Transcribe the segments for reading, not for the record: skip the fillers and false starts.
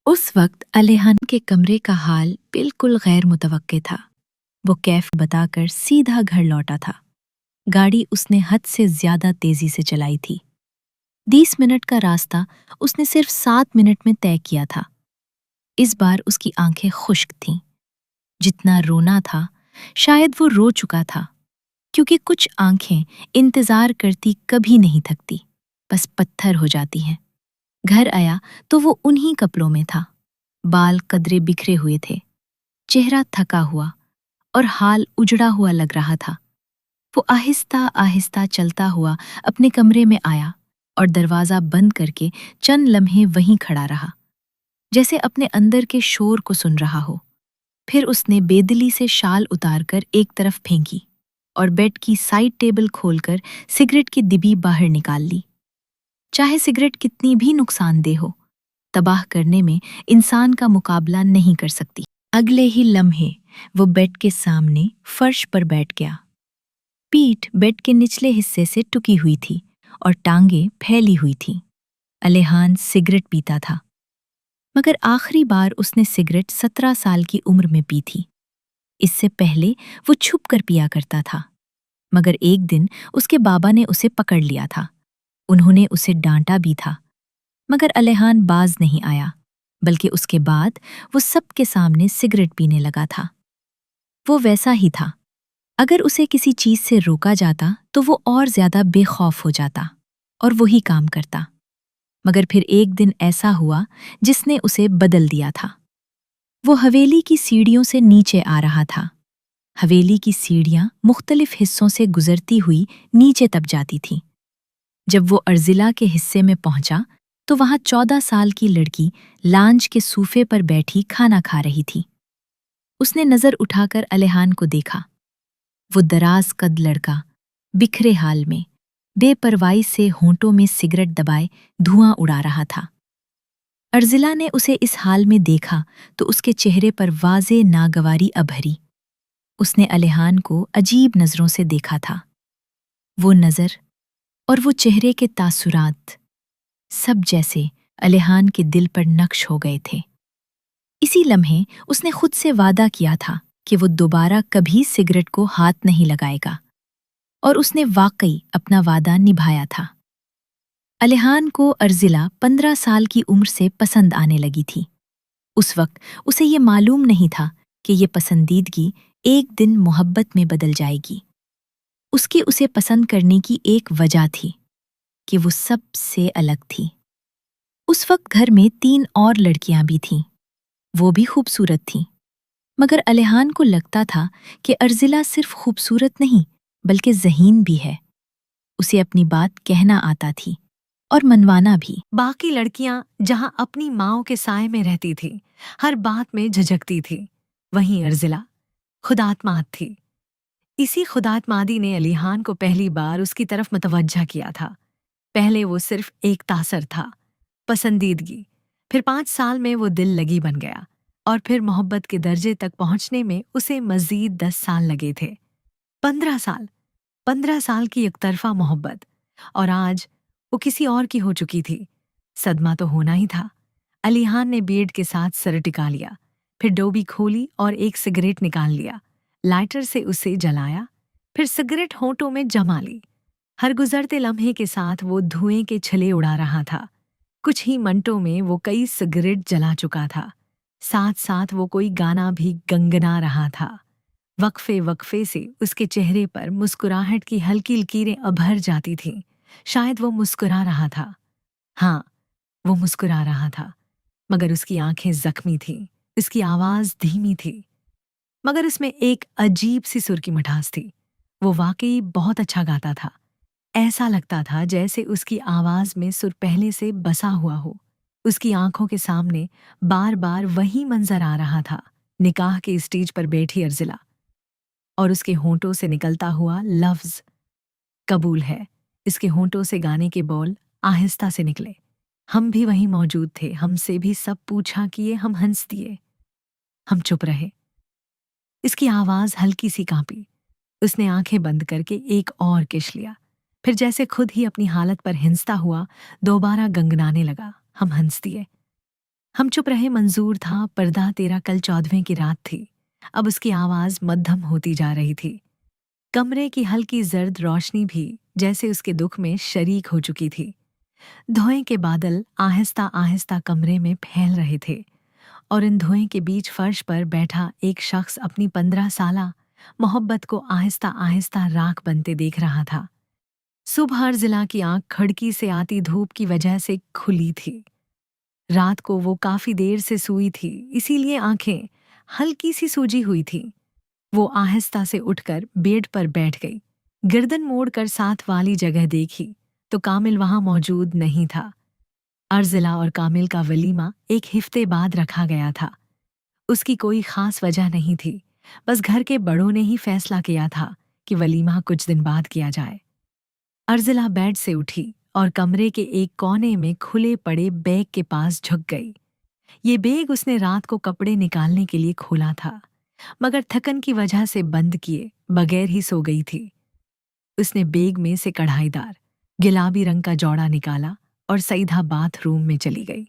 उस वक्त अलेहान के कमरे का हाल बिल्कुल गैर मुतवक्के था। वो कैफ बताकर सीधा घर लौटा था। गाड़ी उसने हद से ज्यादा तेजी से चलाई थी। 20 मिनट का रास्ता उसने सिर्फ 7 मिनट में तय किया था। इस बार उसकी आंखें खुश्क थीं। जितना रोना था, शायद वो रो चुका था, क्योंकि कुछ आंखें इंतजार करती कभी नहीं थकती, बस पत्थर हो जाती हैं। घर आया तो वो उन्हीं कपड़ों में था। बाल कदरे बिखरे हुए थे, चेहरा थका हुआ और हाल उजड़ा हुआ लग रहा था। वो आहिस्ता आहिस्ता चलता हुआ अपने कमरे में आया और दरवाजा बंद करके चंद लम्हे वहीं खड़ा रहा, जैसे अपने अंदर के शोर को सुन रहा हो। फिर उसने बेदिली से शाल उतारकर एक तरफ फेंकी और बेड की साइड टेबल खोलकर सिगरेट की डिब्बी बाहर निकाल ली। चाहे सिगरेट कितनी भी नुकसानदेह हो, तबाह करने में इंसान का मुकाबला नहीं कर सकती। अगले ही लम्हे वो बेड के सामने फर्श पर बैठ गया। पीठ बेड के निचले हिस्से से टुकी हुई थी और टांगें फैली हुई थीं। अलेहान सिगरेट पीता था, मगर आखिरी बार उसने सिगरेट 17 साल की उम्र में पी थी। इससे पहले वो छुप कर पिया करता था, मगर एक दिन उसके बाबा ने उसे पकड़ लिया था। उन्होंने उसे डांटा भी था, मगर अलेहान बाज नहीं आया, बल्कि उसके बाद वो सबके सामने सिगरेट पीने लगा था। वो वैसा ही था। अगर उसे किसी चीज से रोका जाता तो वो और ज्यादा बेखौफ हो जाता और वही काम करता। मगर फिर एक दिन ऐसा हुआ जिसने उसे बदल दिया था। वो हवेली की सीढ़ियों से नीचे आ रहा था। हवेली की सीढ़ियां मुख्तलिफ हिस्सों से गुजरती हुई नीचे तक जाती थीं। जब वो अर्जिला के हिस्से में पहुंचा तो वहां 14 साल की लड़की लांज के सूफे पर बैठी खाना खा रही थी। उसने नजर उठाकर अलेहान को देखा। वो दराज कद लड़का बिखरे हाल में बेपरवाही से होंठों में सिगरेट दबाए धुआं उड़ा रहा था। अर्जिला ने उसे इस हाल में देखा तो उसके चेहरे पर वाज़े नागवारी अभरी। उसने अलेहान को अजीब नजरों से देखा था। वो नजर और वो चेहरे के तासुरात सब जैसे अलेहान के दिल पर नक्श हो गए थे। इसी लम्हे उसने खुद से वादा किया था कि वो दोबारा कभी सिगरेट को हाथ नहीं लगाएगा, और उसने वाकई अपना वादा निभाया था। अलेहान को अर्जिला 15 साल की उम्र से पसंद आने लगी थी। उस वक्त उसे ये मालूम नहीं था कि ये पसंदीदगी एक दिन मोहब्बत में बदल जाएगी। उसकी उसे पसंद करने की एक वजह थी कि वो सबसे अलग थी। उस वक्त घर में 3 और लड़कियां भी थीं। वो भी खूबसूरत थीं, मगर अलेहान को लगता था कि अर्जिला सिर्फ खूबसूरत नहीं बल्कि ज़हीन भी है। उसे अपनी बात कहना आता थी और मनवाना भी। बाकी लड़कियां जहां अपनी माओ के साए में रहती थी, हर बात में झिझकती थी, वहीं अर्जिला खुदात्माद थी। इसी खुदात्मादी ने अलीहान को पहली बार उसकी तरफ मतवज्जा किया था। पहले वो सिर्फ एक तासर था, पसंदीदगी। फिर 5 साल में वो दिल लगी बन गया, और फिर मोहब्बत के दर्जे तक पहुंचने में उसे मजीद 10 साल लगे थे। 15 साल, 15 साल की एकतरफा मोहब्बत, और आज वो किसी और की हो चुकी थी। सदमा तो होना ही था। अलीहान ने बेड के साथ सर टिका लिया, फिर डोबी खोली और एक सिगरेट निकाल लिया। लाइटर से उसे जलाया, फिर सिगरेट होंठों में जमा ली। हर गुजरते लम्हे के साथ वो धुएं के छले उड़ा रहा था। कुछ ही मिनटों में वो कई सिगरेट जला चुका था। साथ साथ वो कोई गाना भी गनगना रहा था। वक्फे वक्फे से उसके चेहरे पर मुस्कुराहट की हल्की लकीरें उभर जाती थीं। शायद वो मुस्कुरा रहा था। हाँ, वो मुस्कुरा रहा था, मगर उसकी आंखें जख्मी थीं, उसकी आवाज धीमी थी, मगर उसमें एक अजीब सी सुर की मिठास थी। वो वाकई बहुत अच्छा गाता था। ऐसा लगता था जैसे उसकी आवाज में सुर पहले से बसा हुआ हो। उसकी आंखों के सामने बार बार वही मंजर आ रहा था, निकाह के स्टेज पर बैठी अर्जिला, और उसके होंठों से निकलता हुआ लफ्ज कबूल है। इसके होंठों से गाने के बोल आहिस्ता से निकले। हम भी वहीं मौजूद थे, हमसे भी सब पूछा किए, हम हंस दिए, हम चुप रहे। इसकी आवाज हल्की सी कांपी। उसने आंखें बंद करके एक और किश लिया, फिर जैसे खुद ही अपनी हालत पर हिंसता हुआ दोबारा गंगनाने लगा, हम हंस दिए। हम चुप रहे, मंजूर था। पर्दा तेरा कल 14वें की रात थी। अब उसकी आवाज मध्यम होती जा रही थी। कमरे की हल्की जर्द रोशनी भी जैसे उसके दुख में शरीक हो चुकी थी। धुएं के बादल आहिस्ता आहिस्ता कमरे में फैल रहे थे और इन धुएं के बीच फर्श पर बैठा एक शख्स अपनी 15 साला मोहब्बत को आहिस्ता आहिस्ता राख बनते देख रहा था। सुबह अर्जिला की आंख खिड़की से आती धूप की वजह से खुली थी। रात को वो काफी देर से सोई थी, इसीलिए आंखें हल्की सी सूजी हुई थी। वो आहिस्ता से उठकर बेड पर बैठ गई। गर्दन मोड़कर साथ वाली जगह देखी तो कामिल वहां मौजूद नहीं था। अर्जिला और कामिल का वलीमा एक हफ्ते बाद रखा गया था। उसकी कोई खास वजह नहीं थी, बस घर के बड़ों ने ही फैसला किया था कि वलीमा कुछ दिन बाद किया जाए। अर्जिला बेड से उठी और कमरे के एक कोने में खुले पड़े बैग के पास झुक गई। ये बैग उसने रात को कपड़े निकालने के लिए खोला था, मगर थकन की वजह से बंद किए बगैर ही सो गई थी। उसने बैग में से कढ़ाईदार गुलाबी रंग का जौड़ा निकाला और सीधा बाथरूम में चली गई।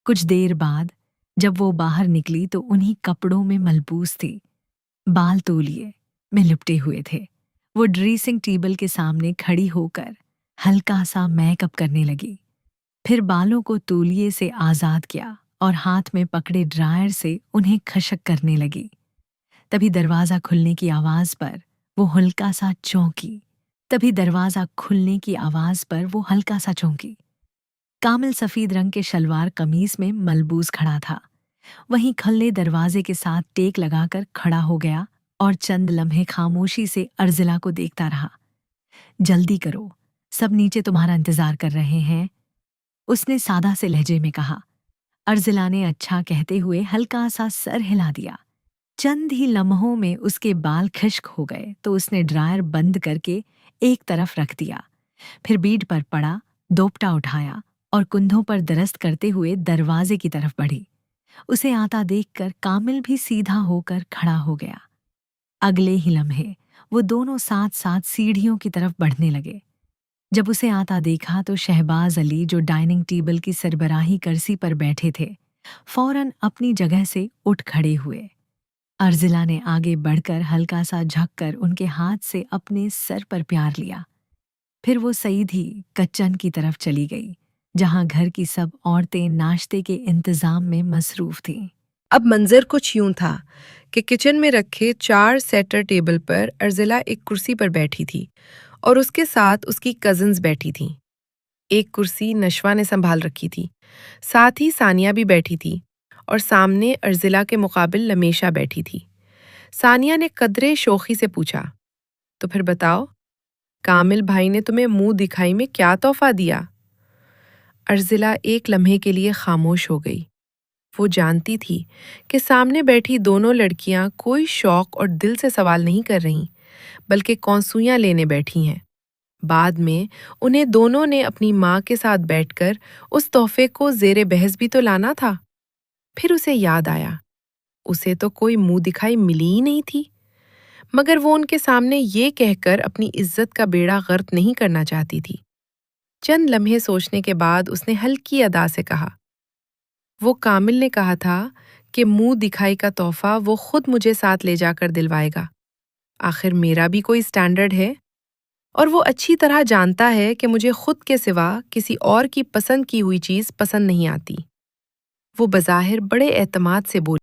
कुछ देर बाद जब वो बाहर निकली तो उन्हीं कपड़ों में मलबूस थी। बाल तौलिए में लिपटे हुए थे। वो ड्रेसिंग टेबल के सामने खड़ी होकर हल्का सा मेकअप करने लगी। फिर बालों को तौलिए से आज़ाद किया और हाथ में पकड़े ड्रायर से उन्हें खशक करने लगी। तभी दरवाज़ा खुलने की आवाज़ पर वो हल्का सा चौंकी। कामिल सफ़ेद रंग के शलवार कमीज में मलबूस खड़ा था। वहीं खल्ले दरवाजे के साथ टेक लगाकर खड़ा हो गया और चंद लम्हे खामोशी से अर्जिला को देखता रहा। जल्दी करो, सब नीचे तुम्हारा इंतजार कर रहे हैं, उसने सादा से लहजे में कहा। अर्जिला ने अच्छा कहते हुए हल्का सा सर हिला दिया। चंद ही लम्हों में उसके बाल खुश्क हो गए तो उसने ड्रायर बंद करके एक तरफ रख दिया। फिर बेड पर पड़ा, दोपटा उठाया और कुंधों पर दरस्त करते हुए दरवाजे की तरफ बढ़ी। उसे आता देखकर कामिल भी सीधा होकर खड़ा हो गया। अगले ही लम्हे वो दोनों साथ साथ सीढ़ियों की तरफ बढ़ने लगे। जब उसे आता देखा तो शहबाज अली, जो डाइनिंग टेबल की सरबराही कुर्सी पर बैठे थे, फौरन अपनी जगह से उठ खड़े हुए। अर्जिला ने आगे बढ़कर हल्का सा झुककर उनके हाथ से अपने सर पर प्यार लिया। फिर वो सीधी किचन की तरफ चली गई, जहां घर की सब औरतें नाश्ते के इंतजाम में मसरूफ थीं। अब मंजर कुछ यूं था कि किचन में रखे 4 सेटर टेबल पर अर्जिला एक कुर्सी पर बैठी थी और उसके साथ उसकी कजिन्स बैठी थीं। एक कुर्सी नशवा ने संभाल रखी थी, साथ ही सानिया भी बैठी थी और सामने अर्जिला के मुकाबिल लमेशा बैठी थी। सानिया ने कदरे शोखी से पूछा, तो फिर बताओ, कामिल भाई ने तुम्हें मुंह दिखाई में क्या तोहफा दिया? अर्जिला एक लम्हे के लिए खामोश हो गई। वो जानती थी कि सामने बैठी दोनों लड़कियां कोई शौक और दिल से सवाल नहीं कर रहीं, बल्कि कौंसुइयां लेने बैठी हैं। बाद में उन्हें दोनों ने अपनी माँ के साथ बैठकर उस तोहफे को ज़ेरे बहस भी तो लाना था। फिर उसे याद आया, उसे तो कोई मुंह दिखाई मिली ही नहीं थी, मगर वो उनके सामने ये कहकर अपनी इज्जत का बेड़ा गर्क नहीं करना चाहती थी। चंद लम्हे सोचने के बाद उसने हल्की अदा से कहा, वो कामिल ने कहा था कि मुंह दिखाई का तोहफा वो खुद मुझे साथ ले जाकर दिलवाएगा। आखिर मेरा भी कोई स्टैंडर्ड है और वो अच्छी तरह जानता है कि मुझे खुद के सिवा किसी और की पसंद की हुई चीज़ पसंद नहीं आती। वो बज़ाहिर बड़े एतमाद से बोली,